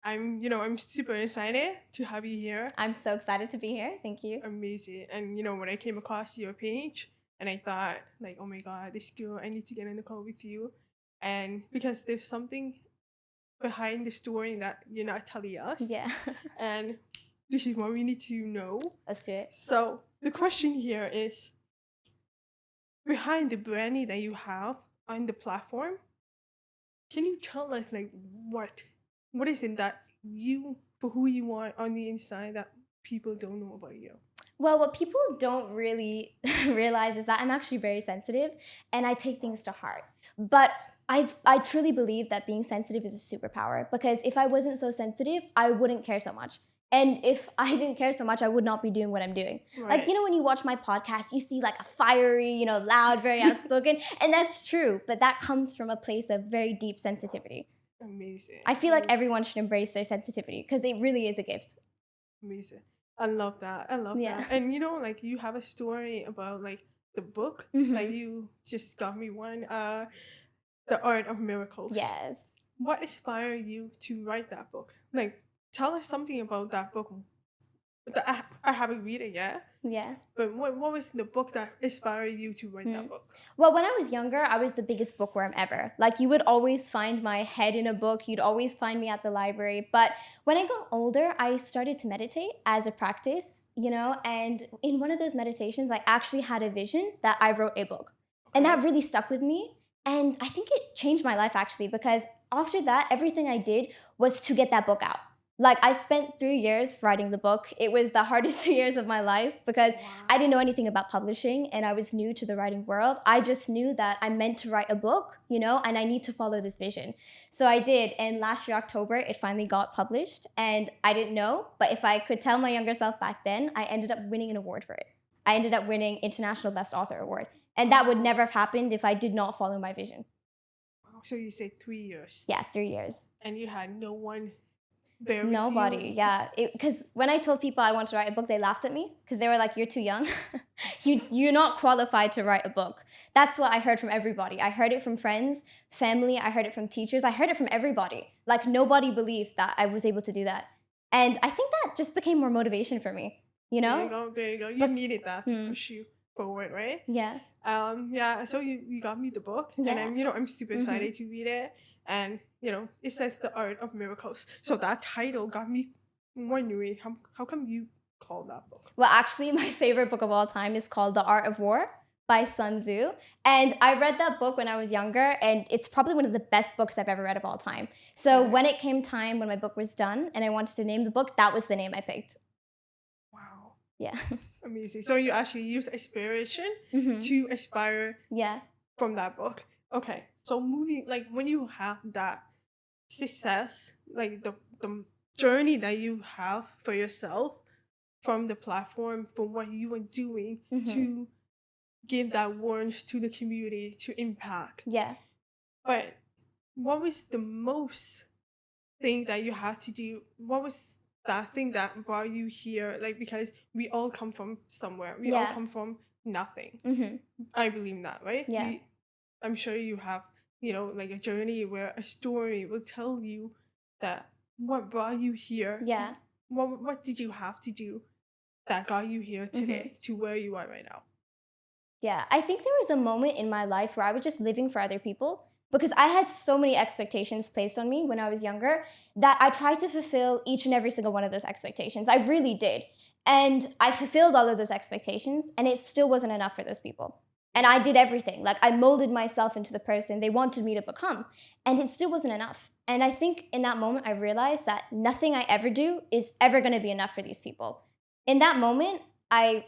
I'm super excited to have you here. I'm so excited to be here. Thank you. Amazing. And when I came across your page and I thought like, oh my God, this girl, I need to get in the call with you. And because there's something behind the story that you're not telling us. Yeah. And this is what we need to know. Let's do it. So the question here is, behind the branding that you have on the platform, can you tell us like what is it that you for who you are on the inside that people don't know about you? Well, what people don't really realize is that I'm actually very sensitive and I take things to heart. But I truly believe that being sensitive is a superpower because if I wasn't so sensitive, I wouldn't care so much. And if I didn't care so much, I would not be doing what I'm doing. Like, Right. when you watch my podcast, you see like a fiery, loud, very outspoken. And that's true. But that comes from a place of very deep sensitivity. Amazing. I feel like everyone should embrace their sensitivity because it really is a gift. Amazing. I love that. I love Yeah. that. And like you have a story about like the book that you just got me one, The Art of Miracles. Yes. What inspired you to write that book? Like, tell us something about that book. I haven't read it yet. Yeah. But what was the book that inspired you to write that book? Well, when I was younger, I was the biggest bookworm ever. Like, you would always find my head in a book. You'd always find me at the library. But when I got older, I started to meditate as a practice, and in one of those meditations, I actually had a vision that I wrote a book. And that really stuck with me. And I think it changed my life actually, because after that, everything I did was to get that book out. Like, I spent 3 years writing the book. It was the hardest 3 years of my life because I didn't know anything about publishing and I was new to the writing world. I just knew that I meant to write a book, and I need to follow this vision. So I did. And last year, October, it finally got published. And I didn't know, but if I could tell my younger self back then, I ended up winning an award for it. I ended up winning International Best Author Award. And that would never have happened if I did not follow my vision. Wow. So you say 3 years. Yeah, 3 years. And you had no one there with Nobody, you? yeah. Because when I told people I want to write a book, they laughed at me because they were like, "You're too young. You're not qualified to write a book." That's what I heard from everybody. I heard it from friends, family. I heard it from teachers. I heard it from everybody. Like, nobody believed that I was able to do that. And I think that just became more motivation for me, There you go. You needed that to push you forward, right? Yeah. Yeah, so you got me the book, Yeah. and I'm super excited to read it. And it says The Art of Miracles. So that title got me wondering how come you call that book? Well, actually, my favorite book of all time is called The Art of War by Sun Tzu. And I read that book when I was younger, and it's probably one of the best books I've ever read of all time. So when it came time, when my book was done, and I wanted to name the book, that was the name I picked. Wow. Yeah. Amazing. So you actually used inspiration to inspire Yeah. from that book. Okay. So moving, like when you have that success, like the journey that you have for yourself from the platform, from what you are doing to give that warmth to the community, to impact. Yeah. But what was the most thing that you had to do? What was that thing that brought you here? Like, because we all come from somewhere. We all Yeah. come from nothing. Mm-hmm. I believe that, right? Yeah. I'm sure you have, like a journey where a story will tell you that what brought you here. Yeah. What did you have to do that got you here today to where you are right now? Yeah, I think there was a moment in my life where I was just living for other people because I had so many expectations placed on me when I was younger that I tried to fulfill each and every single one of those expectations. I really did. And I fulfilled all of those expectations, and it still wasn't enough for those people. And I did everything. Like, I molded myself into the person they wanted me to become, and it still wasn't enough. And I think in that moment, I realized that nothing I ever do is ever going to be enough for these people. In that moment, I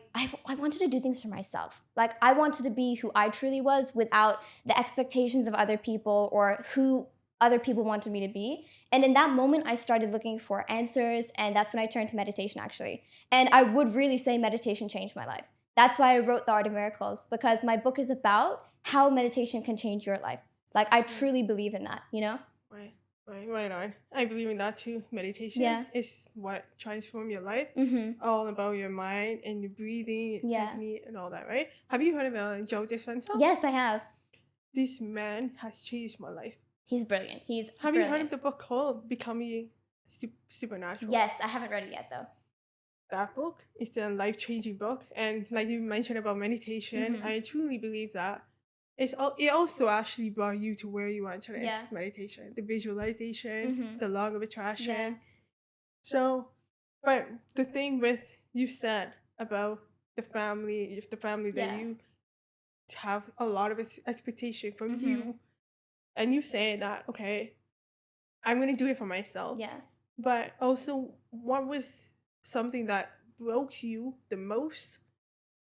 wanted to do things for myself. Like, I wanted to be who I truly was without the expectations of other people or who other people wanted me to be. And in that moment, I started looking for answers, and that's when I turned to meditation, actually. And I would really say meditation changed my life. That's why I wrote The Art of Miracles, because my book is about how meditation can change your life. Like, I truly believe in that, Right on. I believe in that too. Meditation is what transforms your life. All about your mind and your breathing, your technique, and all that, right? Have you heard of Joe Dispenza? Yes, I have. This man has changed my life. He's brilliant. He's Have brilliant. you heard of the book called Becoming Supernatural. Yes, I haven't read it yet though. That book is a life-changing book, and like you mentioned about meditation, Mm-hmm. I truly believe that it also actually brought you to where you are today. Yeah. Meditation, the visualization, Mm-hmm. the law of Yeah. attraction. So, but the thing with you said about the family, if the family that Yeah. you have a lot of expectation from Mm-hmm. you, and you say that, okay, I'm gonna do it for myself. Yeah. But also, what was something that broke you the most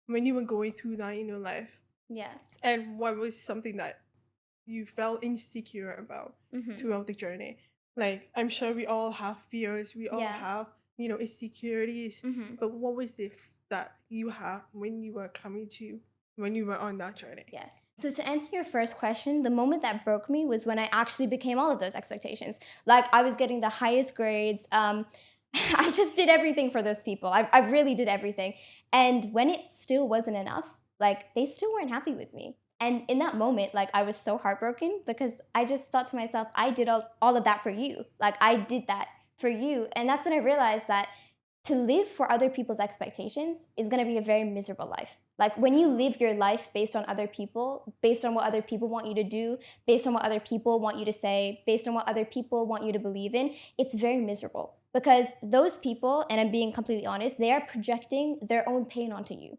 when you were going through that in your life? Yeah. And what was something that you felt insecure about Mm-hmm. throughout the journey? Like, I'm sure we all have fears, we all Yeah. have, insecurities. Mm-hmm. But what was it that you had when you were when you were on that journey? Yeah. So to answer your first question, the moment that broke me was when I actually became all of those expectations. Like I was getting the highest grades. I just did everything for those people. I really did everything. And when it still wasn't enough, like they still weren't happy with me. And in that moment, like I was so heartbroken because I just thought to myself, I did all of that for you. Like I did that for you. And that's when I realized that to live for other people's expectations is going to be a very miserable life. Like when you live your life based on other people, based on what other people want you to do, based on what other people want you to say, based on what other people want you to believe in, it's very miserable because those people, and I'm being completely honest, they are projecting their own pain onto you.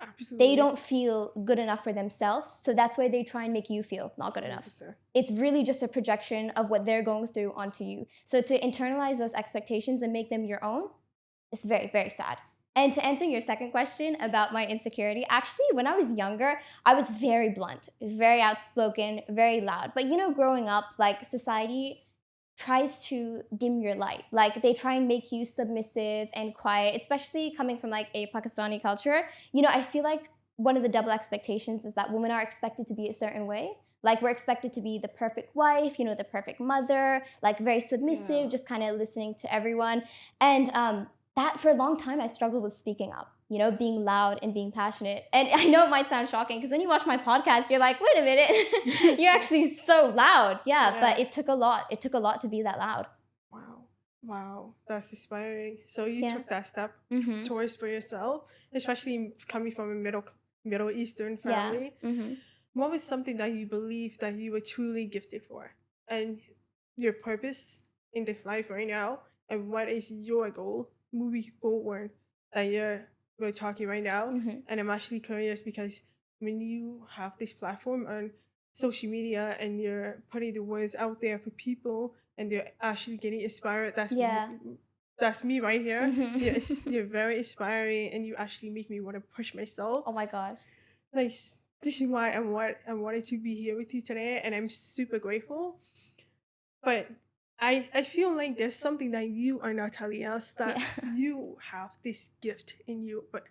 They Absolutely. don't feel good enough for themselves, so that's why they try and make you feel not good enough. 100%. It's really just a projection of what they're going through onto you. So to internalize those expectations and make them your own, it's very, very sad. And to answer your second question about my insecurity, actually, when I was younger, I was very blunt, very outspoken, very loud. But growing up, like society tries to dim your light. Like they try and make you submissive and quiet, especially coming from like a Pakistani culture. I feel like one of the double expectations is that women are expected to be a certain way. Like we're expected to be the perfect wife, the perfect mother, like very submissive, Yeah. just kind of listening to everyone. And that for a long time I struggled with speaking up, being loud and being passionate. And I know it might sound shocking because when you watch my podcast, you're like, wait a minute, you're actually so loud. Yeah, but it took a lot. It took a lot to be that loud. Wow, that's inspiring. So you Yeah. took that step Mm-hmm. towards for yourself, especially coming from a Middle Eastern Yeah. family. Mm-hmm. What was something that you believe that you were truly gifted for, and your purpose in this life right now, and what is your goal moving forward that we're talking right now? Mm-hmm. And I'm actually curious because when you have this platform on social media and you're putting the words out there for people and they're actually getting inspired, Yeah. that's me right here. Mm-hmm. You're very inspiring, and you actually make me want to push myself. Oh my gosh. Like this is why I wanted to be here with you today, and I'm super grateful. But I feel like there's something that you are not telling us, that Yeah. you have this gift in you. But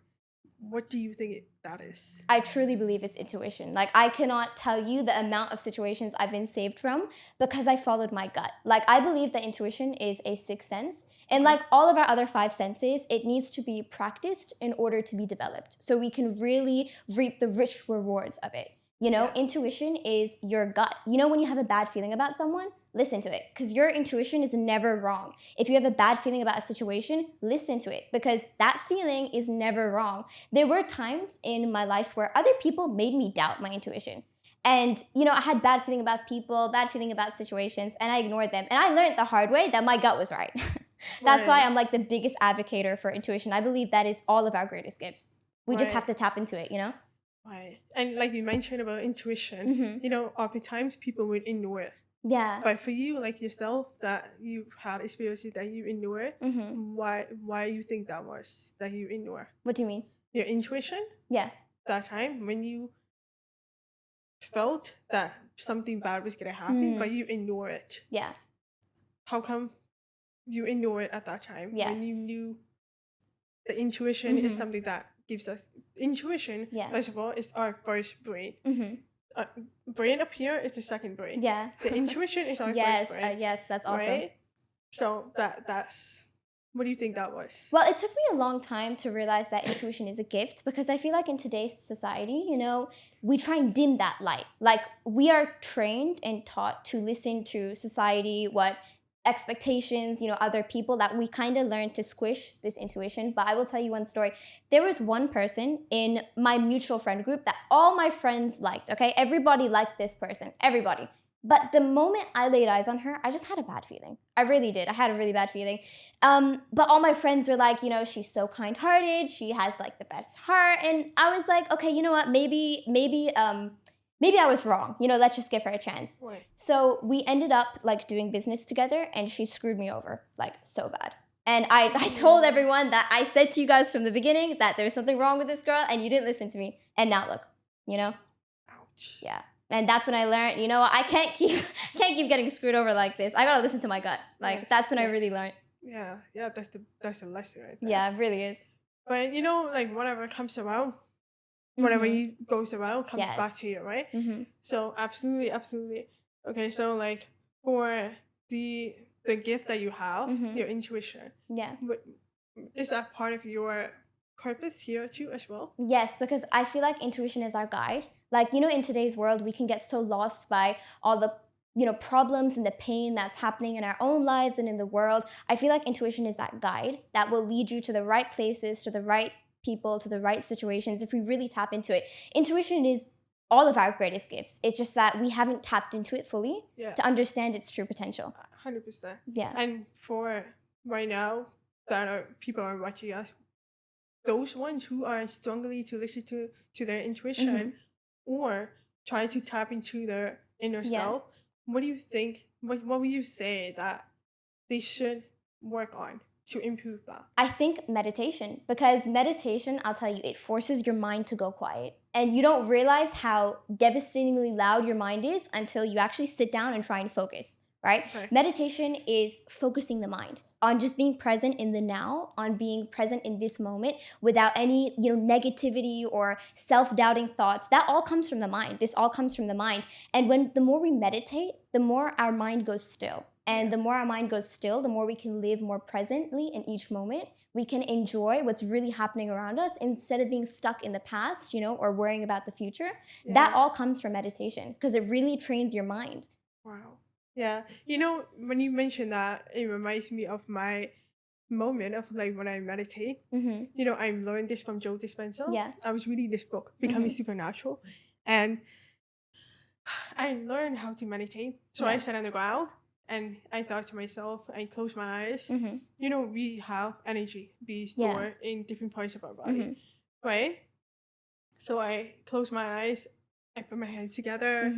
what do you think that is? I truly believe it's intuition. Like, I cannot tell you the amount of situations I've been saved from because I followed my gut. Like, I believe that intuition is a sixth sense. And like all of our other five senses, it needs to be practiced in order to be developed. So we can really reap the rich rewards of it. Yeah. Intuition is your gut. When you have a bad feeling about someone, listen to it because your intuition is never wrong. If you have a bad feeling about a situation, listen to it because that feeling is never wrong. There were times in my life where other people made me doubt my intuition. And, I had bad feeling about people, bad feeling about situations, and I ignored them. And I learned the hard way that my gut was right. That's why I'm like the biggest advocate for intuition. I believe that is all of our greatest gifts. We just have to tap into it, Right. And like you mentioned about intuition, oftentimes people would ignore it. Yeah. But for you, like yourself, that you had experiences that you ignore, why you think that was that you ignore? What do you mean? Your intuition? Yeah. That time when you felt that something bad was gonna happen, but you ignore it. Yeah. How come you ignore it at that time when you knew the intuition is something that gives us intuition? First of all, is our first brain. Brain up here is the second brain. Yeah. The intuition is our first brain. Yes, that's awesome. Right? So that's what do you think that was? Well, it took me a long time to realize that intuition is a gift because I feel like in today's society, we try and dim that light. Like we are trained and taught to listen to society, what expectations, other people, that we kind of learned to squish this intuition. But I will tell you one story. There was one person in my mutual friend group that all my friends liked, okay? Everybody liked this person, everybody. But the moment I laid eyes on her, I just had a bad feeling. I really did. I had a really bad feeling. But all my friends were like, she's so kind-hearted. She has like the best heart. And I was like, okay, you know what? Maybe I was wrong. Let's just give her a chance. Right. So we ended up like doing business together, and she screwed me over like so bad. And I told everyone that I said to you guys from the beginning that there's something wrong with this girl, and you didn't listen to me. And now look, Ouch. yeah. And that's when I learned, I can't keep getting screwed over like this. I gotta listen to my gut. Like that's when I really learned. Yeah, that's the lesson right there. Yeah, it really is. But like whatever comes around, whatever you goes around comes back to you, right? Mm-hmm. So absolutely. Okay, so like for the gift that you have, your intuition, Yeah. is that part of your purpose here too as well? Yes, because I feel like intuition is our guide. Like, in today's world, we can get so lost by all the, problems and the pain that's happening in our own lives and in the world. I feel like intuition is that guide that will lead you to the right places, to the right people, to the right situations if we really tap into it. Intuition is all of our greatest gifts. It's just that we haven't tapped into it fully to understand its true potential. 100%. Yeah. And for right now that people are watching us, those ones who are struggling to listen to their intuition or trying to tap into their inner self, what do you think? What would you say that they should work on to improve that? I think meditation, because meditation, I'll tell you, it forces your mind to go quiet. And you don't realize how devastatingly loud your mind is until you actually sit down and try and focus, right? Okay. Meditation is focusing the mind on just being present in the now, on being present in this moment without any, negativity or self-doubting thoughts. That all comes from the mind. This all comes from the mind. And the more we meditate, the more our mind goes still. And the more our mind goes still, the more we can live more presently in each moment. We can enjoy what's really happening around us instead of being stuck in the past, or worrying about the future. Yeah. That all comes from meditation because it really trains your mind. Wow. Yeah. When you mention that, it reminds me of my moment of like when I meditate. I learned this from Joe Dispenza. Yeah. I was reading this book, Becoming Supernatural, and I learned how to meditate. So I sat on the ground and I thought to myself, I closed my eyes. We have energy be stored in different parts of our body, right? So I closed my eyes, I put my hands together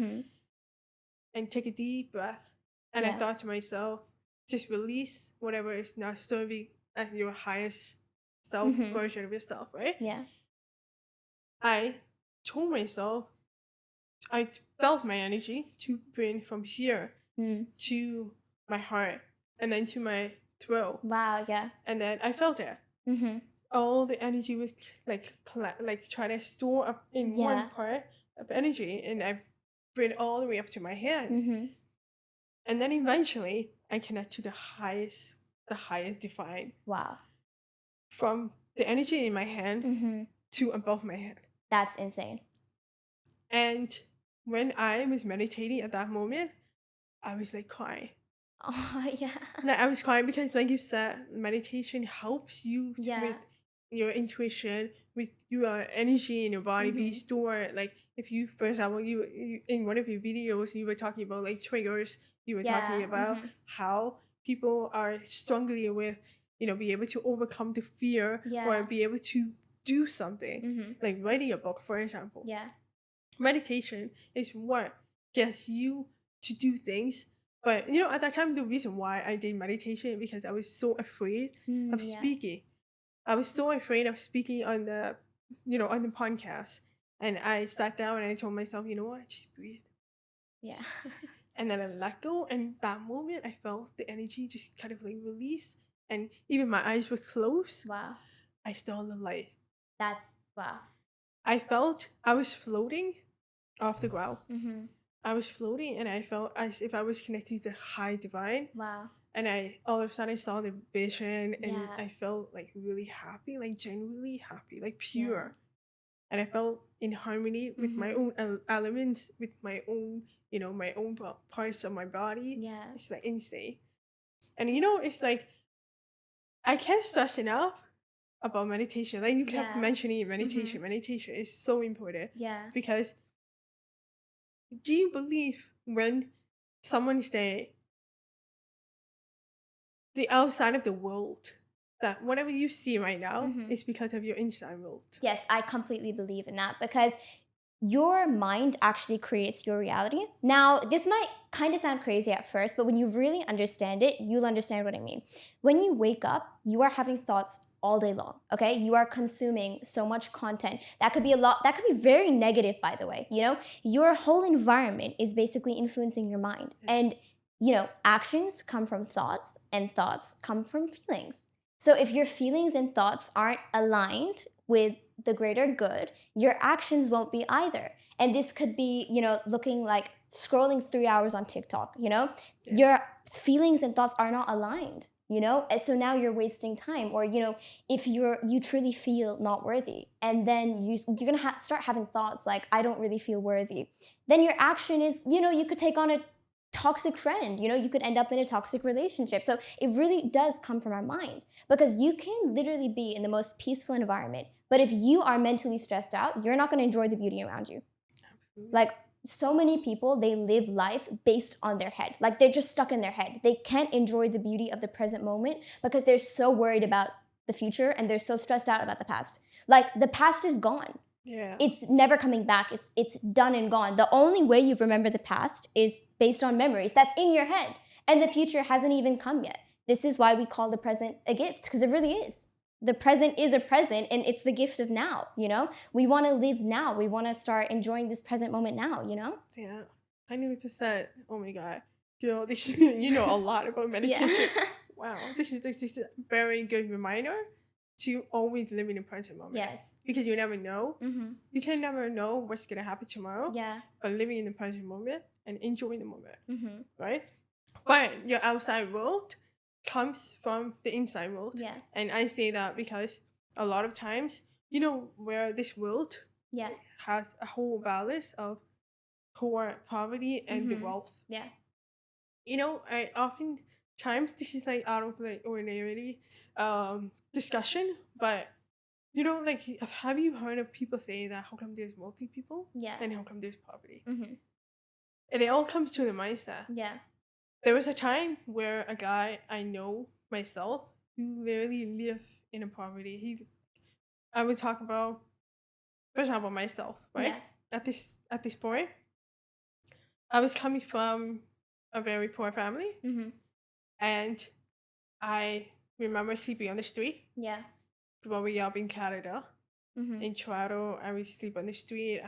and take a deep breath. And I thought to myself, just release whatever is not serving as your highest self version of yourself, right? Yeah. I told myself, I felt my energy to bring from here to my heart and then to my throat. Wow, yeah. And then I felt it. All the energy was like trying to store up in one part of energy, and I bring it all the way up to my hand. And then eventually I connect to the highest divine. Wow. From the energy in my hand to above my head. That's insane. And when I was meditating at that moment, I was like crying. Oh, yeah. Like, I was crying because, like you said, meditation helps you with your intuition, with your energy in your body be stored. Like, if you, for example, you in one of your videos, you were talking about like triggers. You were talking about how people are struggling with, be able to overcome the fear or be able to do something, like writing a book, for example. Yeah. Meditation is what gets you to do things. But at that time, the reason why I did meditation because I was so afraid of speaking. I was so afraid of speaking on the on the podcast. And I sat down and I told myself, you know what, just breathe. Yeah. And then I let go, and that moment I felt the energy just kind of like release, and even my eyes were closed. Wow. I saw the light. That's wow. I felt I was floating off the ground. I was floating, and I felt as if I was connected to the high divine. Wow. And I all of a sudden saw the vision, and I felt like really happy, like genuinely happy, like pure. And I felt in harmony with my own elements, with my own, my own parts of my body. Yeah. It's like insane. And it's like I can't stress enough about meditation. Like you kept Yeah. mentioning Mm-hmm. meditation is so important Yeah. because do you believe when someone say the outside of the world that whatever you see right now Mm-hmm. is because of your inside world? Yes, I completely believe in that because your mind actually creates your reality. Now, this might kind of sound crazy at first, but when you really understand it, you'll understand what I mean. When you wake up, you are having thoughts all day long, okay? You are consuming so much content. That could be a lot, that could be very negative, by the way. Your whole environment is basically influencing your mind. And, Yes. actions come from thoughts, and thoughts come from feelings. So if your feelings and thoughts aren't aligned with the greater good, your actions won't be either. And this could be, looking like scrolling 3 hours on TikTok, Yeah. your feelings and thoughts are not aligned, and so now you're wasting time. Or, if you truly feel not worthy, and then you're gonna start having thoughts like, I don't really feel worthy, then your action is, you could take on a toxic friend, you could end up in a toxic relationship. So it really does come from our mind, because you can literally be in the most peaceful environment, but if you are mentally stressed out, you're not going to enjoy the beauty around you. Absolutely. Like, so many people, they live life based on their head. Like, they're just stuck in their head. They can't enjoy the beauty of the present moment because they're so worried about the future, and they're so stressed out about the past. Like, the past is gone. Yeah. It's never coming back. It's done and gone. The only way you remember the past is based on memories that's in your head, and the future hasn't even come yet. This is why we call the present a gift, because it really is. The present is a present, and it's the gift of now. We want to live now. We want to start enjoying this present moment now. Yeah. 100%. Oh my god. This you know a lot about meditation. Yeah. Wow. This is a very good reminder to always live in the present moment. Yes. Because you never know. Mm-hmm. You can never know what's gonna happen tomorrow. Yeah. But living in the present moment and enjoying the moment. Mm-hmm. Right? But your outside world comes from the inside world. Yeah. And I say that because a lot of times, where this world Yeah. has a whole balance of poverty and the Mm-hmm. wealth. Yeah. I oftentimes this is like out of like ordinary discussion, but like have you heard of people say that how come there's wealthy people Yeah. and how come there's poverty? Mm-hmm. And it all comes to the mindset. Yeah. There was a time where a guy I know myself who literally lived in a poverty. I would talk about, for example, myself, right? Yeah. At this point, I was coming from a very poor family, Mm-hmm. and I remember sleeping on the street Yeah. growing up in Canada. Mm-hmm. In Toronto, I would sleep on the street.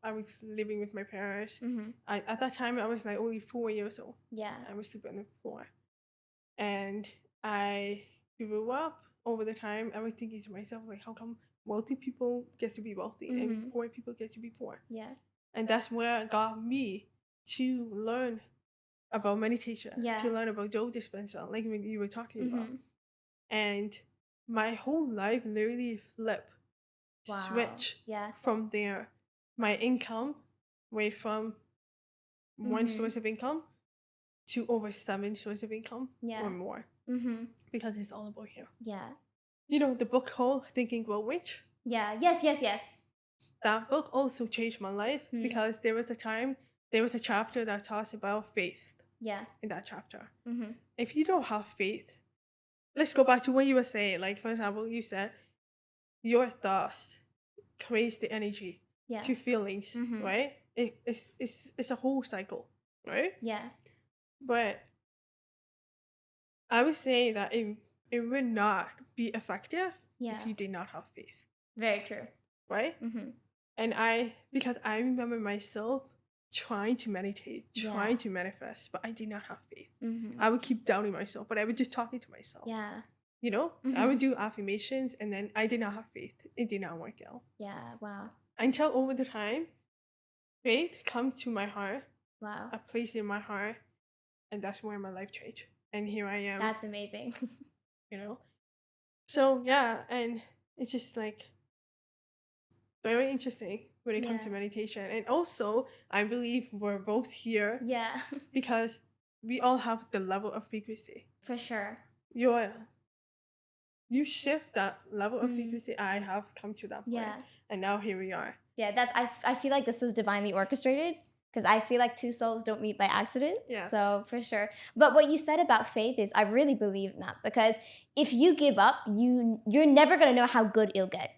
I was living with my parents. Mm-hmm. At that time, I was like only 4 years old. Yeah. I would sleep on the floor, and I grew up over the time. I was thinking to myself like, how come wealthy people get to be wealthy Mm-hmm. and poor people get to be poor? Yeah. And that's where it got me to learn about meditation, Yeah. to learn about Joe Dispenza, like when you were talking about. Mm-hmm. And my whole life literally flipped, Wow. switch Yeah. from there. My income went from one Mm-hmm. source of income to over 7 sources of income Yeah. or more, Mm-hmm. because it's all about here. Yeah. The book called Think and Grow Rich. Yeah. Yes. Yes. Yes. That book also changed my life Hmm. because there was a chapter that talks about faith Yeah. in that chapter. Mm-hmm. If you don't have faith, let's go back to what you were saying. Like, for example, you said your thoughts creates the energy Yeah. to feelings, Mm-hmm. right? It's a whole cycle, right? Yeah. But I would say that it would not be effective Yeah. if you did not have faith, Very true. right? Mm-hmm. And because I remember myself trying to meditate, trying Yeah. to manifest, but I did not have faith. Mm-hmm. I would keep doubting myself, but I would just talking to myself. Yeah. I Mm-hmm. would do affirmations, and then I did not have faith. It did not work out. Yeah. Wow. Until over the time, faith come to my heart, Wow. a place in my heart, and that's where my life changed. And here I am. That's amazing. So yeah, and it's just like very interesting when it comes to Yeah. meditation. And also, I believe we're both here Yeah. because we all have the level of frequency. For sure. You're you shift that level of Mhm. frequency. I have come to that point, Yeah. and now here we are. Yeah, I feel like this was divinely orchestrated because I feel like two souls don't meet by accident. Yes. So for sure. But what you said about faith is I really believe in that because if you give up, you're never gonna know how good it'll get.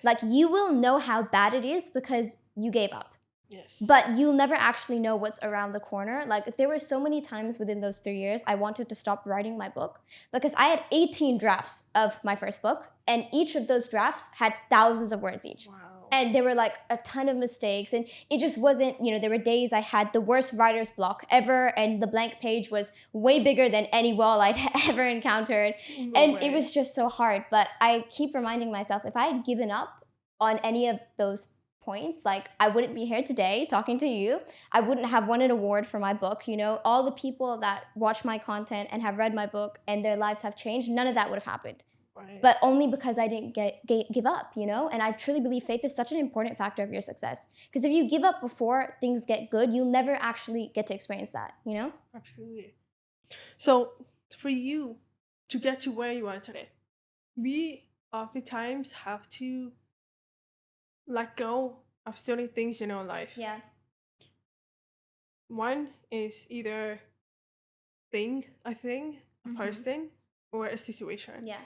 Like Yes. you will know how bad it is because you gave up. Yes. But you'll never actually know what's around the corner. Like there were so many times within those 3 years I wanted to stop writing my book because I had 18 drafts of my first book, and each of those drafts had thousands of words each. Wow. And there were like a ton of mistakes, and it just wasn't, there were days I had the worst writer's block ever, and the blank page was way bigger than any wall I'd ever encountered. No And it way. was just so hard. But I keep reminding myself if I had given up on any of those points, like I wouldn't be here today talking to you. I wouldn't have won an award for my book. All the people that watch my content and have read my book and their lives have changed, none of that would have happened. Right. But only because I didn't give up, And I truly believe faith is such an important factor of your success. Because if you give up before things get good, you'll never actually get to experience that. Absolutely. So for you to get to where you are today, we oftentimes have to let go of certain things in our life. Yeah. One is either a thing, a Mhm. person, or a situation. Yeah.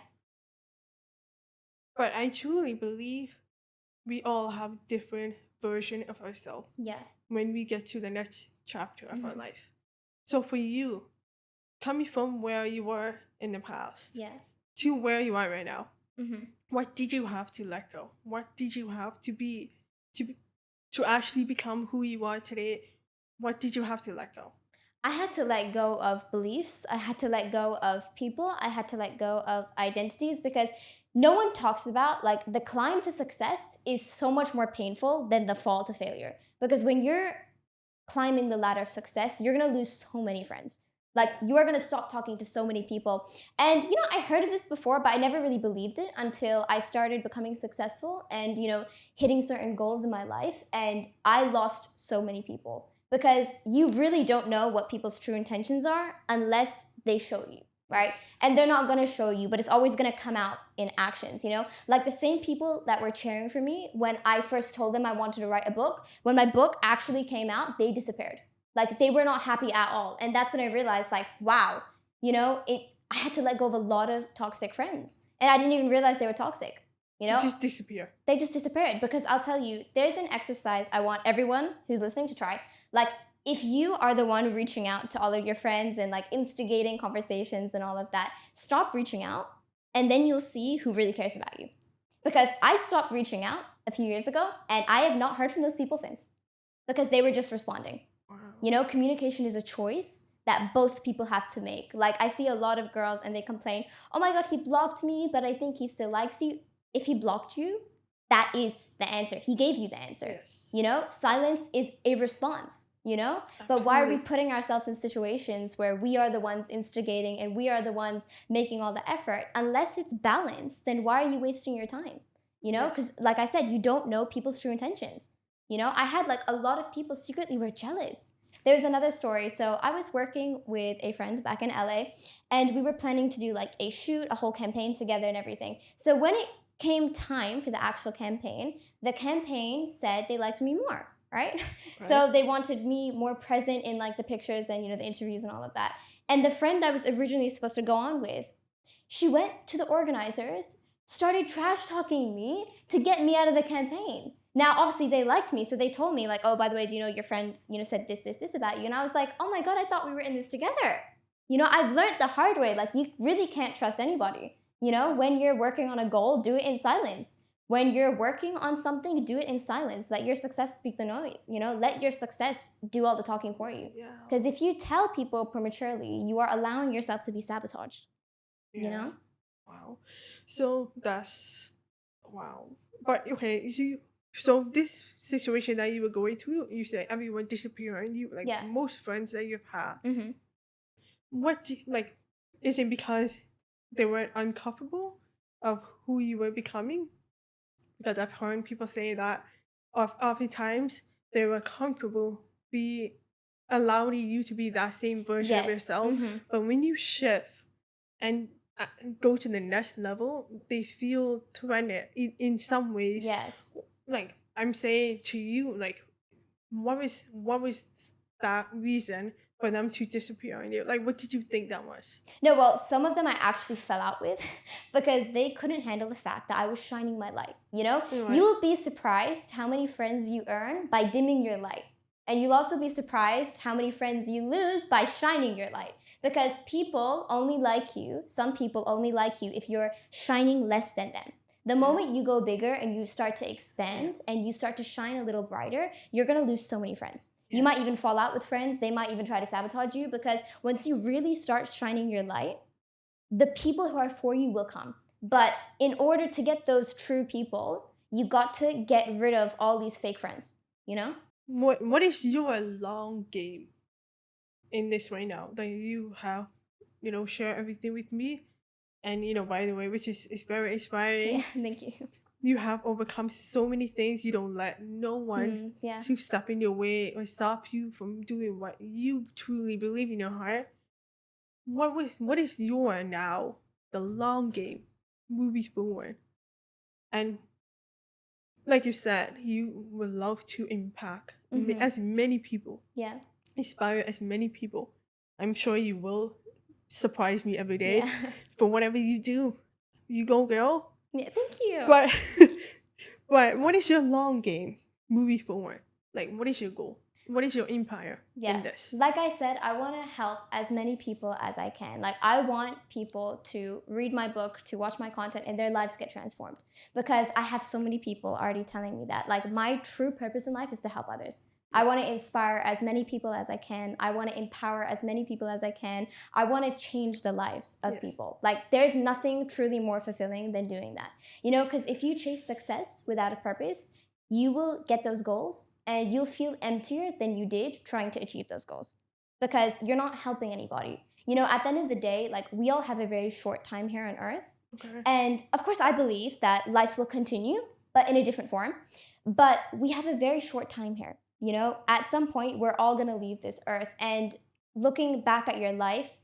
But I truly believe we all have different version of ourselves Yeah. when we get to the next chapter of our Mhm. life. So for you, coming from where you were in the past Yeah. to where you are right now, Hmm. what did you have to let go? What did you have to be to actually become who you are today? What did you have to let go? I had to let go of beliefs. I had to let go of people. I had to let go of identities because no one talks about like the climb to success is so much more painful than the fall to failure. Because when you're climbing the ladder of success, you're gonna lose so many friends. Like you are gonna stop talking to so many people. And I heard of this before, but I never really believed it until I started becoming successful and hitting certain goals in my life. And I lost so many people because you really don't know what people's true intentions are unless they show you. Right? Yes. And they're not gonna show you, but it's always gonna come out in actions, Like the same people that were cheering for me when I first told them I wanted to write a book, when my book actually came out, they disappeared. Like they were not happy at all. And that's when I realized, like, wow, I had to let go of a lot of toxic friends. And I didn't even realize they were toxic. They just disappear. They just disappeared because I'll tell you, there's an exercise I want everyone who's listening to try. Like, if you are the one reaching out to all of your friends and like instigating conversations and all of that, stop reaching out and then you'll see who really cares about you. Because I stopped reaching out a few years ago and I have not heard from those people since because they were just responding. Wow. Communication is a choice that both people have to make. Like, I see a lot of girls and they complain, oh my God, he blocked me, but I think he still likes you. If he blocked you, that is the answer. He gave you the answer. Yes. Silence is a response, But why are we Absolutely. putting ourselves in situations where we are the ones instigating and we are the ones making all the effort? Unless it's balanced, then why are you wasting your time? Yeah. Because like I said, you don't know people's true intentions. I had like a lot of people secretly were jealous. There's another story. So I was working with a friend back in LA and we were planning to do like a shoot, a whole campaign together and everything. So when it came time for the actual campaign, the campaign said they liked me more, right? So they wanted me more present in like the pictures and the interviews and all of that. And the friend I was originally supposed to go on with, she went to the organizers, started trash talking me to get me out of the campaign. Now, obviously, they liked me, so they told me, like, oh, by the way, do you know your friend, said this about you? And I was like, oh my God, I thought we were in this together. I've learned the hard way, like, you really can't trust anybody. When you're working on a goal, do it in silence. When you're working on something, do it in silence. Let your success speak the noise. Let your success do all the talking for you. Yeah. Because if you tell people prematurely, you are allowing yourself to be sabotaged. Yeah. Wow. So that's wow. But okay, so this situation that you were going through, you said everyone disappearing, you like Yeah. most friends that you've had. Mm-hmm. Like is it because they were uncomfortable of who you were becoming? Because I've heard people say that oftentimes they were comfortable be allowing you to be that same version of Yes. yourself. Mm-hmm. But when you shift and go to the next level, they feel threatened in some ways. Yes. Like I'm saying to you, like what was that reason for them to disappear on you? Like what did you think that was? No, well, some of them I actually fell out with because they couldn't handle the fact that I was shining my light. You know, Right. you'll be surprised how many friends you earn by dimming your light. And you'll also be surprised how many friends you lose by shining your light. Because people only like you, some people only like you if you're shining less than them. The moment you go bigger and you start to expand and you start to shine a little brighter, you're gonna lose so many friends. You Yeah. might even fall out with friends. They might even try to sabotage you because once you really start shining your light, the people who are for you will come. But in order to get those true people, you got to get rid of all these fake friends, you know? What is your long game in this right now that you have, share everything with me? And by the way, which is very Yeah, inspiring. thank you. You have overcome so many things. You don't let no one Yeah. to step in your way or stop you from doing what you truly believe in your heart. What is your now the long game moving forward? And like you said, you would love to impact as many people, Yeah. inspire as many people. I'm sure you will surprise me every day Yeah. for whatever you do. You go, girl. Yeah, thank you. But but what is your long game moving forward? Like, what is your goal? What is your empire Yeah. in this? Like I said, I want to help as many people as I can. Like, I want people to read my book, to watch my content, and their lives get transformed. Because I have so many people already telling me that. Like, my true purpose in life is to help others. I want to inspire as many people as I can. I want to empower as many people as I can. I want to change the lives of Yes. people. Like, there's nothing truly more fulfilling than doing that. You know, because if you chase success without a purpose, you will get those goals and you'll feel emptier than you did trying to achieve those goals because you're not helping anybody. You know, at the end of the day, like we all have a very short time here on earth. Okay. And of course, I believe that life will continue, but in a different form. But we have a very short time here. You know, at some point, we're all going to leave this earth. And looking back at your life,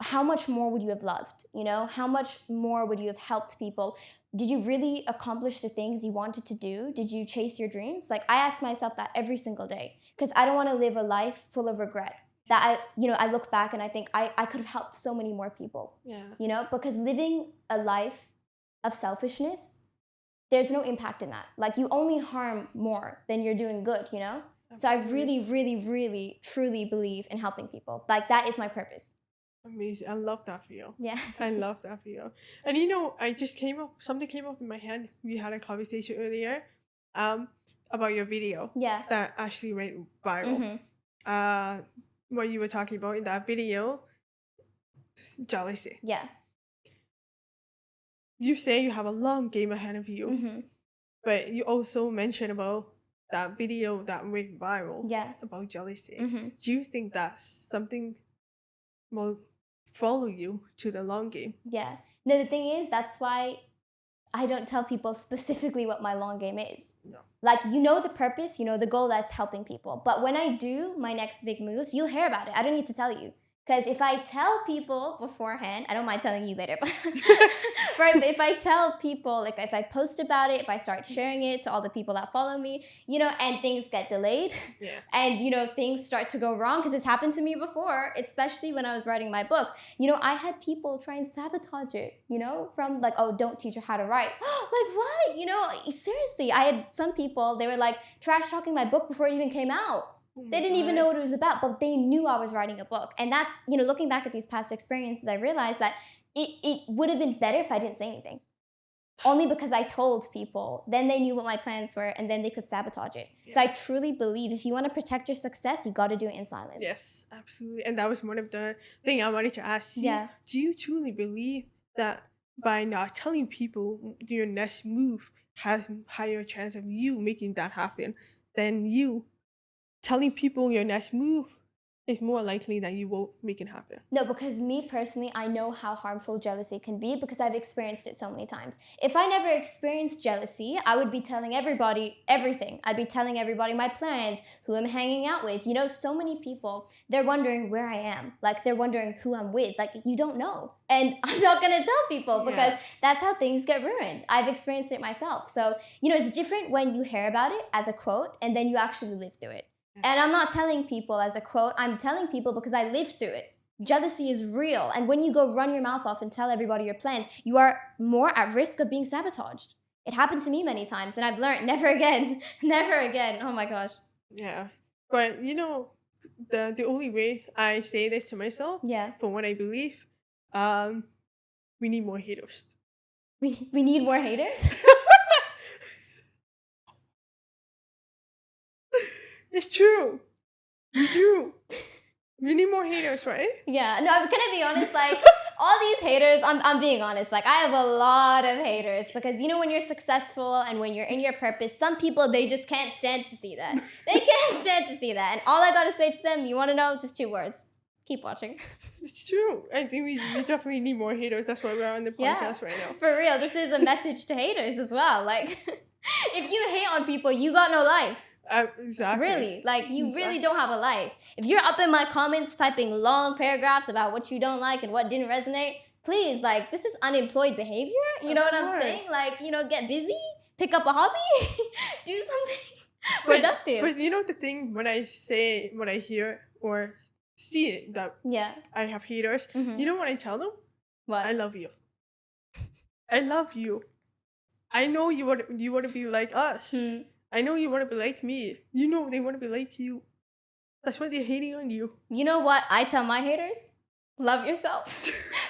how much more would you have loved? You know, how much more would you have helped people? Did you really accomplish the things you wanted to do? Did you chase your dreams? Like I ask myself that every single day because I don't want to live a life full of regret. That I look back and I think I could have helped so many more people. Yeah. You know, because living a life of selfishness, there's no impact in that. Like you only harm more than you're doing good, you know? So I really, really, really, truly believe in helping people. Like that is my purpose. Amazing. I love that for you. Yeah. I love that for you. And something came up in my head. We had a conversation earlier about your video Yeah. that actually went viral. What you were talking about in that video, jealousy. Yeah. You say you have a long game ahead of you, but you also mentioned about that video that went viral Yeah. about jealousy. Do you think that's something will follow you to the long game? Yeah. No, the thing is, that's why I don't tell people specifically what my long game is. No. Like, you know the purpose, you know the goal that's helping people. But when I do my next big moves, you'll hear about it. I don't need to tell you. Because if I tell people beforehand, I don't mind telling you later, but right? But if I tell people, like if I post about it, if I start sharing it to all the people that follow me, you know, and things get delayed, and you know things start to go wrong because it's happened to me before, especially when I was writing my book. You know, I had people try and sabotage it. You know, from like, oh, don't teach her how to write. Like what? You know, seriously, I had some people. They were like trash talking my book before it even came out. They didn't even know what it was about, but they knew I was writing a book. And that's, you know, looking back at these past experiences, I realized that it would have been better if I didn't say anything. Only because I told people, then they knew what my plans were, and then they could sabotage it. So I truly believe if you want to protect your success, you got to do it in silence. Yes, absolutely. And that was one of the things I wanted to ask you. Yeah. Do you truly believe that by not telling people your next move has higher chance of you making that happen than you telling people your next move it's more likely that you won't make it happen. No, because me personally, I know how harmful jealousy can be because I've experienced it so many times. If I never experienced jealousy, I would be telling everybody everything. I'd be telling everybody my plans, who I'm hanging out with. You know, so many people, they're wondering where I am. Like, they're wondering who I'm with. Like, you don't know. And I'm not going to tell people because that's how things get ruined. I've experienced it myself. So, you know, it's different when you hear about it as a quote and then you actually live through it. And I'm not telling people as a quote, I'm telling people because I lived through it. Jealousy is real. And when you go run your mouth off and tell everybody your plans, you are more at risk of being sabotaged. It happened to me many times and I've learned never again, never again. Oh my gosh. Yeah. But you know, the only way I say this to myself, Yeah. for what I believe, we need more haters. We need more haters? It's true. We do. We need more haters, right? Yeah. No, can I be honest? Like, all these haters, I'm being honest. Like, I have a lot of haters because, you know, when you're successful and when you're in your purpose, some people, they just can't stand to see that. They can't stand to see that. And all I got to say to them, you want to know? Just 2 words. Keep watching. It's true. I think we definitely need more haters. That's why we're on the podcast right now. For real. This is a message to haters as well. Like, if you hate on people, you got no life. Exactly. Really, like you really don't have a life. If you're up in my comments typing long paragraphs about what you don't like and what didn't resonate, please, like, this is unemployed behavior. You know what I'm saying? Like, you know, get busy, pick up a hobby, do something productive. But you know the thing, when I say, when I hear or see it, that I have haters, you know what I tell them? What? I love you. I love you. I know you want to be like us. I know you want to be like me. You know they want to be like you. That's why they're hating on you. You know what I tell my haters? Love yourself.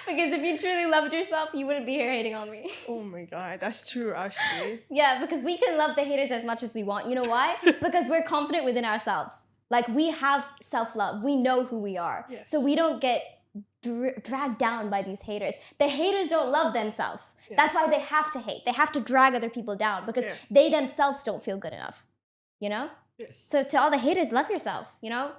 Because if you truly loved yourself, you wouldn't be here hating on me. Oh my God, that's true, actually. Yeah, because we can love the haters as much as we want. You know why? Because we're confident within ourselves. Like, we have self-love. We know who we are. Yes. So we don't get dragged down by these haters. The haters don't love themselves. Yes. That's why they have to hate. They have to drag other people down because they themselves don't feel good enough. You know? Yes. So to all the haters, love yourself, you know?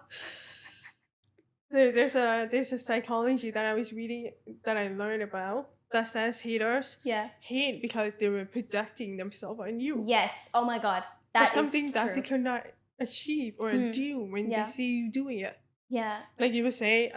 There's a psychology that I was reading that I learned about that says haters hate because they were projecting themselves on you. Yes. Oh my God. That's something that they cannot achieve or do when they see you doing it. Yeah. Like you would say,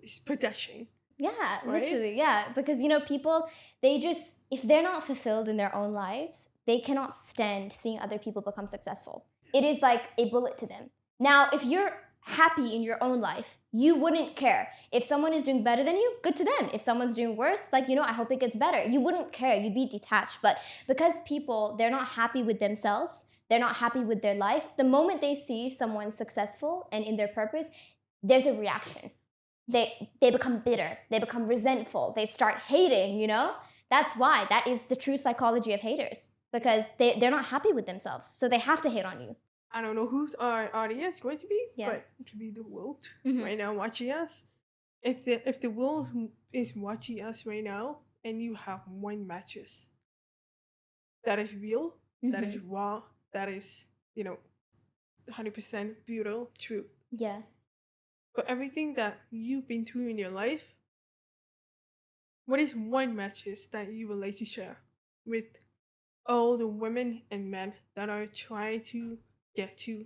it's projection. Yeah, right? Literally, yeah. Because, you know, people, they just, if they're not fulfilled in their own lives, they cannot stand seeing other people become successful. It is like a bullet to them. Now, if you're happy in your own life, you wouldn't care. If someone is doing better than you, good to them. If someone's doing worse, like, you know, I hope it gets better. You wouldn't care. You'd be detached. But because people, they're not happy with themselves, they're not happy with their life, the moment they see someone successful and in their purpose, there's a reaction. They become bitter. They become resentful. They start hating, you know? That's why. That is the true psychology of haters. Because they're not happy with themselves. So they have to hate on you. I don't know who our audience is going to be, but it could be the world right now watching us. If the world is watching us right now and you have one mattress that is real, that is raw, that is, you know, 100% beautiful, true. Yeah. But everything that you've been through in your life, what is one message that you would like to share with all the women and men that are trying to get to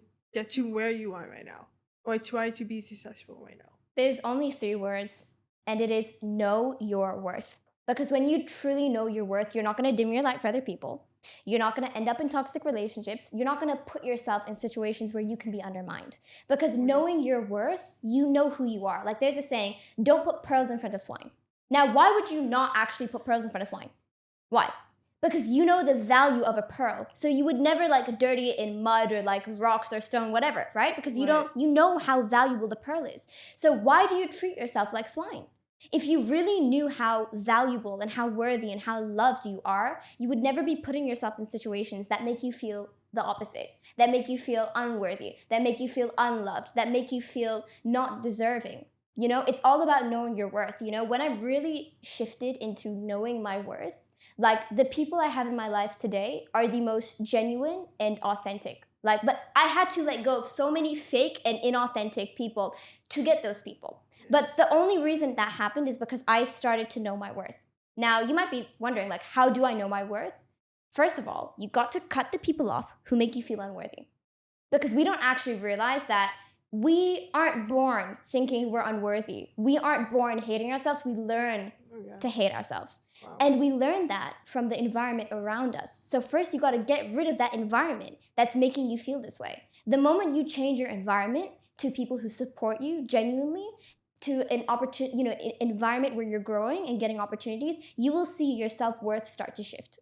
where you are right now, or try to be successful right now? There's only 3 words, and it is know your worth. Because when you truly know your worth, you're not going to dim your light for other people. You're not going to end up in toxic relationships. You're not going to put yourself in situations where you can be undermined. Because knowing your worth, you know who you are. Like, there's a saying, don't put pearls in front of swine. Now, why would you not actually put pearls in front of swine? Why? Because you know the value of a pearl. So you would never like dirty it in mud or like rocks or stone, whatever, right? Because you know how valuable the pearl is. So why do you treat yourself like swine? If you really knew how valuable and how worthy and how loved you are, you would never be putting yourself in situations that make you feel the opposite, that make you feel unworthy, that make you feel unloved, that make you feel not deserving. You know, it's all about knowing your worth. You know, when I really shifted into knowing my worth, like the people I have in my life today are the most genuine and authentic. Like, but I had to let go of so many fake and inauthentic people to get those people. But Yes. the only reason that happened is because I started to know my worth. Now, you might be wondering, like, how do I know my worth? First of all, you got to cut the people off who make you feel unworthy. Because we don't actually realize that we aren't born thinking we're unworthy. We aren't born hating ourselves. We learn Oh yeah. to hate ourselves. Wow. And we learn that from the environment around us. So first you got to get rid of that environment that's making you feel this way. The moment you change your environment to people who support you genuinely, to an opportunity, environment where you're growing and getting opportunities, you will see your self-worth start to shift.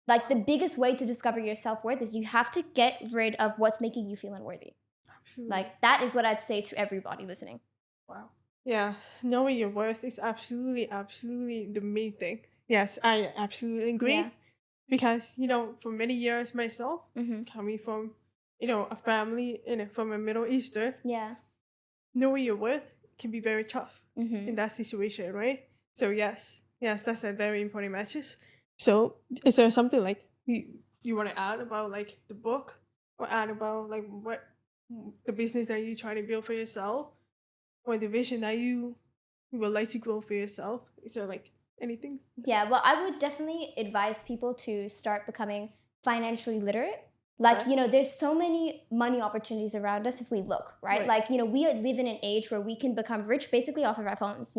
Like the biggest way to discover your self-worth is you have to get rid of what's making you feel unworthy. Absolutely. Like that is what I'd say to everybody listening. Wow. Yeah, knowing your worth is absolutely, absolutely the main thing. Yes, I absolutely agree. Yeah. Because, for many years myself, Mm-hmm. coming from, a family from a Middle Eastern, Yeah. knowing your worth can be very tough Mm-hmm. in that situation, right? So yes, that's a very important message. So is there something like you want to add about like the book, or add about like what the business that you trying to build for yourself, or the vision that you would like to grow for yourself? Is there like anything? Yeah, well, I would definitely advise people to start becoming financially literate. Like, Okay. there's so many money opportunities around us if we look, right? Right. Like, we live in an age where we can become rich basically off of our phones.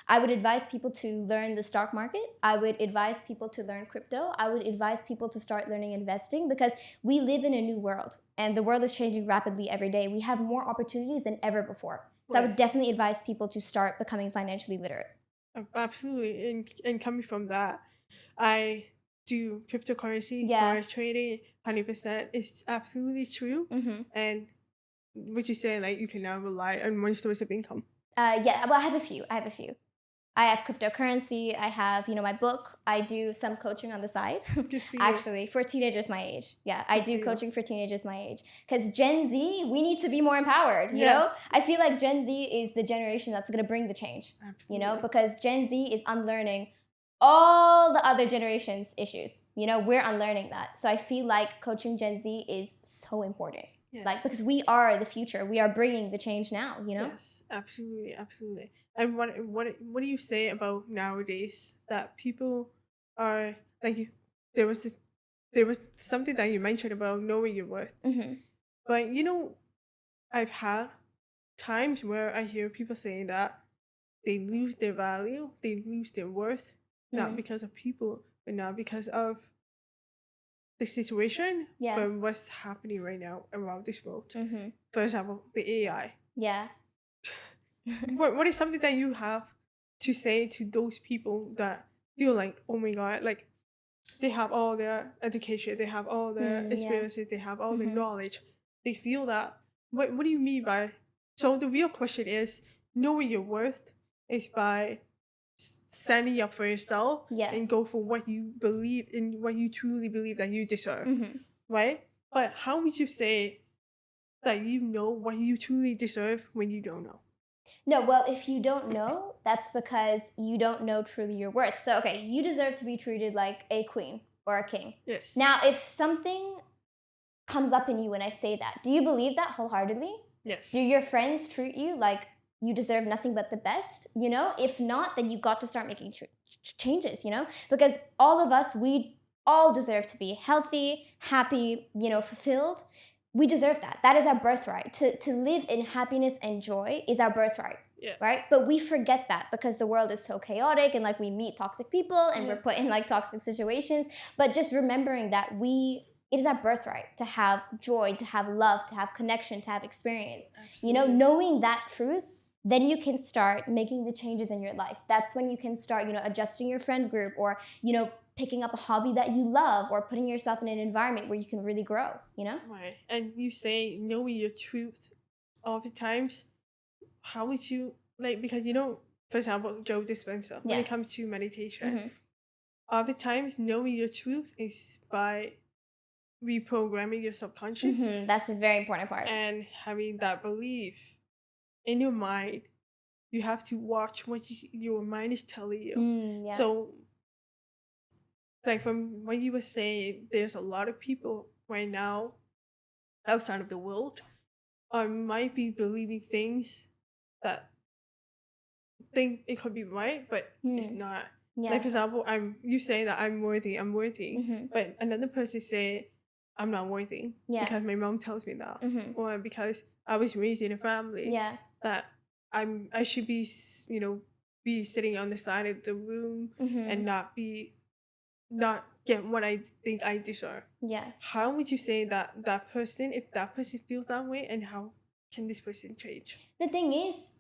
I would advise people to learn the stock market. I would advise people to learn crypto. I would advise people to start learning investing because we live in a new world and the world is changing rapidly every day. We have more opportunities than ever before. So I would Right. definitely advise people to start becoming financially literate. Absolutely. And coming from that, I do cryptocurrency Yeah. forex trading 100%. It's absolutely true. Mm-hmm. And what you say, like you can now rely on one source of income. Yeah, well, I have a few. I have cryptocurrency. I have, my book. I do some coaching on the side, Good for you. actually, for teenagers my age. Yeah, I Good for do you. coaching for teenagers my age. Because Gen Z, we need to be more empowered, Yes. I feel like Gen Z is the generation that's going to bring the change, Absolutely. because Gen Z is unlearning all the other generations' issues. We're unlearning that. So I feel like coaching Gen Z is so important. Yes. Like, because we are the future. We are bringing the change now, Yes, absolutely, absolutely. And what do you say about nowadays that people are like you? There was there was something that you mentioned about knowing your worth, Mm-hmm. but I've had times where I hear people saying that they lose their value, they lose their worth, not Mm-hmm. because of people, but not because of the situation, Yeah. but what's happening right now around this world. Mm-hmm. For example, the AI. Yeah. What is something that you have to say to those people that feel like, oh my god, like they have all their education, they have all their Yeah. experiences, they have all the Mhm. knowledge. They feel that. What do you mean by? So the real question is knowing your worth is by standing up for yourself Yeah. and go for what you believe in, what you truly believe that you deserve, Mhm. right? But how would you say that you know what you truly deserve when you don't know? No, well, if you don't know, that's because you don't know truly your worth. So, okay, you deserve to be treated like a queen or a king. Yes. Now, if something comes up in you when I say that, do you believe that wholeheartedly? Yes. Do your friends treat you like you deserve nothing but the best? If not, then you got to start making changes, because all of us, we all deserve to be healthy, happy, fulfilled. We deserve that. That is our birthright. To live in happiness and joy is our birthright. Yeah. Right? But we forget that because the world is so chaotic and like we meet toxic people and we're Yeah. put in like toxic situations. But just remembering that it is our birthright to have joy, to have love, to have connection, to have experience. Absolutely. Knowing that truth, then you can start making the changes in your life. That's when you can start, adjusting your friend group or, picking up a hobby that you love or putting yourself in an environment where you can really grow, Right. And you say knowing your truth oftentimes, how would you like because for example, Joe Dispenza, when Yeah. it comes to meditation, Mhm. oftentimes knowing your truth is by reprogramming your subconscious That's a very important part. and having that belief in your mind. You have to watch what your mind is telling you. Yeah. So, like from what you were saying, there's a lot of people right now outside of the world, I might be believing things that think it could be right, but it's not. Like, Yeah. for example, you say that I'm worthy, Mm-hmm. but another person say I'm not worthy Yeah. because my mom tells me that, Mm-hmm. or because I was raised in a family Yeah. that I should be be sitting on the side of the room Mm-hmm. and not get what I think I deserve. Yeah. How would you say that if that person feels that way, and how can this person change? The thing is,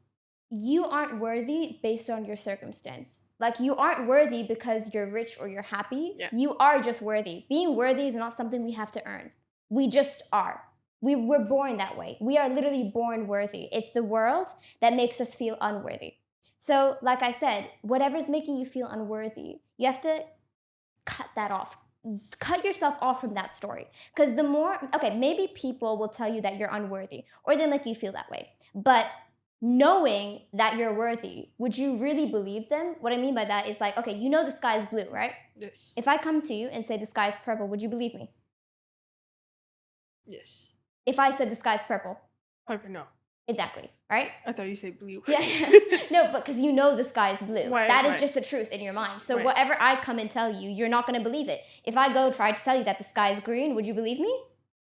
you aren't worthy based on your circumstance. Like, you aren't worthy because you're rich or you're happy. Yeah. You are just worthy. Being worthy is not something we have to earn. We just are. We're born that way. We are literally born worthy. It's the world that makes us feel unworthy. So, like I said, whatever's making you feel unworthy, you have to cut that off. Cut yourself off from that story. Because the more, okay, maybe people will tell you that you're unworthy or they make you feel that way. But knowing that you're worthy, would you really believe them? What I mean by that is like, okay, you know the sky is blue, right? Yes. If I come to you and say the sky is purple, would you believe me? Yes. If I said the sky is purple, Piper, no. exactly, right? I thought you said blue. Yeah, no, but because you know the sky is blue. Right, That is right. just the truth in your mind. So Right. whatever I come and tell you, you're not going to believe it. If I go try to tell you that the sky is green, would you believe me?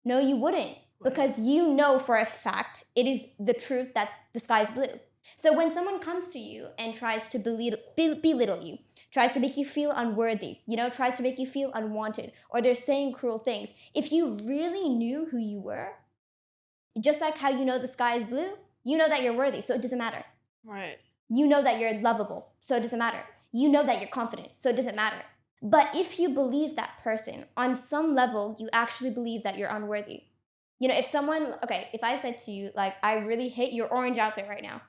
No, you wouldn't. Because you know for a fact it is the truth that the sky is blue. So when someone comes to you and tries to belittle you, tries to make you feel unworthy, tries to make you feel unwanted, or they're saying cruel things, if you really knew who you were, just like how you know the sky is blue, you know that you're worthy, so it doesn't matter. Right. You know that you're lovable, so it doesn't matter. You know that you're confident, so it doesn't matter. But if you believe that person, on some level, you actually believe that you're unworthy. If I said to you, like, I really hate your orange outfit right now.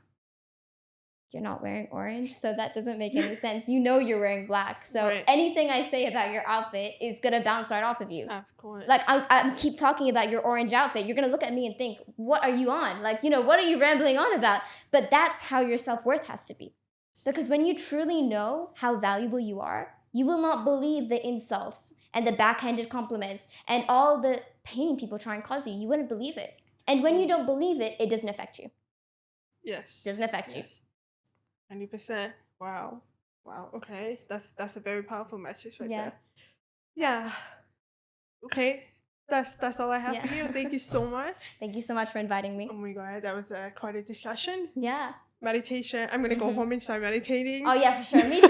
You're not wearing orange, so that doesn't make any sense. You know you're wearing black, so Right. anything I say about your outfit is gonna bounce right off of you. Of course. Like, I keep talking about your orange outfit. You're gonna look at me and think, what are you on? Like, what are you rambling on about? But that's how your self-worth has to be. Because when you truly know how valuable you are, you will not believe the insults and the backhanded compliments and all the pain people try and cause you. You wouldn't believe it. And when you don't believe it, it doesn't affect you. Yes. Doesn't affect you. 100%. Wow. Okay. That's a very powerful message right Yeah. there. Yeah. Okay. That's all I have for you. Thank you so much. Thank you so much for inviting me. Oh my god, that was quite a discussion. Yeah. Meditation. I'm gonna go home and start meditating. Oh yeah, for sure. Me too.